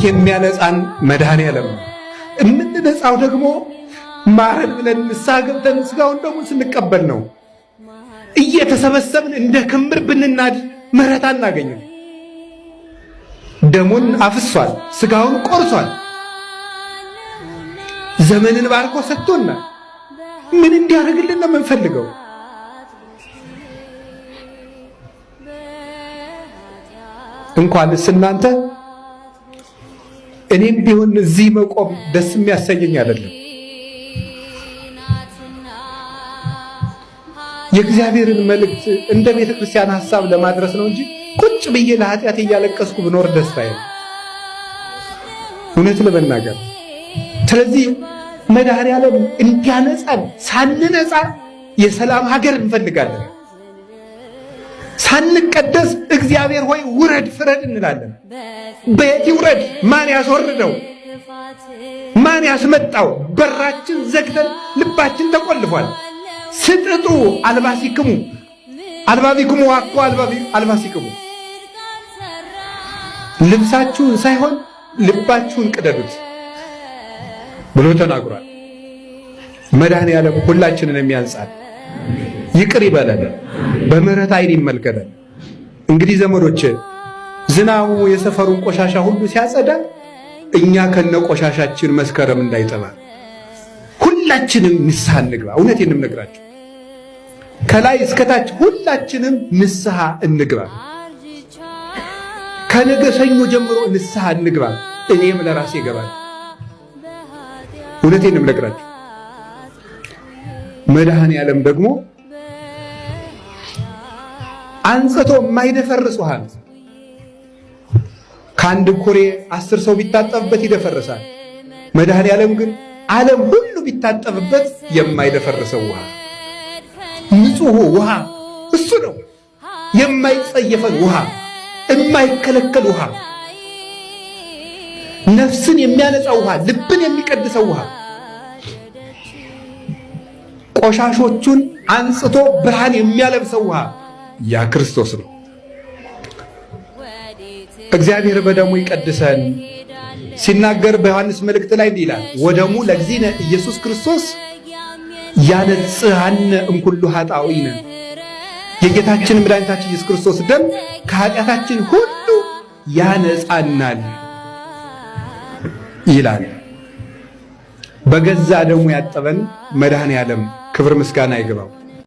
የሚያነጻን መድኃኔዓለም ነው። የምንነጻው ደግሞ ማረን ብለን ንስሐ ገብተን ስጋውን ደግሞ ስንቀበል ነው። እየተሰበሰብን እንደ ክምር ብንናድ ምሕረት አናገኝም። ደሙን አፍሷል፣ ስጋውን ቆርሷል፣ ዘመንን ባርኮ ሰጥቶናል። ምን እንዲያደርግልን ነው የምንፈልገው? እንኳንስ እናንተ እኔም ቢሆን እዚህ መቆም ደስ የሚያሰኘኝ አይደለም። የእግዚአብሔርን መልእክት እንደ ቤተ ክርስቲያን ሐሳብ ለማድረስ ነው እንጂ ቁጭ ብዬ ለኃጢአት እያለቀስኩ ብኖር ደስታዬ ነው፣ እውነት ለመናገር። ስለዚህ መድኃኔዓለም እንዲያነጻን ሳንነጻ የሰላም ሀገር እንፈልጋለን። ሳንቀደስ እግዚአብሔር ሆይ ውረድ ፍረድ እንላለን። በየት ይውረድ? ማን ያስወርደው? ማን ያስመጣው? በራችን ዘግተን ልባችን ተቆልፏል። ስጥጡ አልባሲክሙ አልባቢክሙ ዋኮ አልባሲክሙ፣ ልብሳችሁን ሳይሆን ልባችሁን ቅደዱት ብሎ ተናግሯል። መድኃኔዓለም ሁላችንን የሚያንጻን ይቅር ይበለን፣ በምህረት ዓይን ይመልከተን። እንግዲህ ዘመዶች ዝናቡ የሰፈሩን ቆሻሻ ሁሉ ሲያጸዳ እኛ ከነ ቆሻሻችን መስከረም እንዳይጠባ ሁላችንም ንስሐ እንግባ። እውነቴን እነግራችሁ ከላይ እስከታች ሁላችንም ንስሐ እንግባ። ከነገ ሰኞ ጀምሮ ንስሐ እንግባ። እኔም ለራሴ እገባለሁ። እውነቴን እነግራችሁ መድኃኔዓለም ደግሞ አንጽቶ የማይደፈርስ ውሃ ነው። ከአንድ ኩሬ 10 ሰው ቢታጠብበት ይደፈርሳል። መድኃኔዓለም ግን ዓለም ሁሉ ቢታጠብበት የማይደፈርሰው ውሃ፣ ንጹሕ ውሃ እሱ ነው። የማይጸየፈን ውሃ፣ የማይከለከል ውሃ፣ ነፍስን የሚያነጻው ውሃ፣ ልብን የሚቀድሰው ውሃ፣ ቆሻሾቹን አንጽቶ ብርሃን የሚያለብሰው ውሃ ያ ክርስቶስ ነው። እግዚአብሔር በደሙ ይቀድሰን ሲናገር በዮሐንስ መልእክት ላይ እንዲህ ይላል፣ ወደሙ ለእግዚእነ ኢየሱስ ክርስቶስ ያነጽሐነ እምኩሉ ኃጣውኢነ፣ የጌታችን መድኃኒታችን ኢየሱስ ክርስቶስ ደም ከኃጢአታችን ሁሉ ያነጻናል ይላል። በገዛ ደሙ ያጠበን መድኃኔዓለም ክብር ምስጋና ይግባው።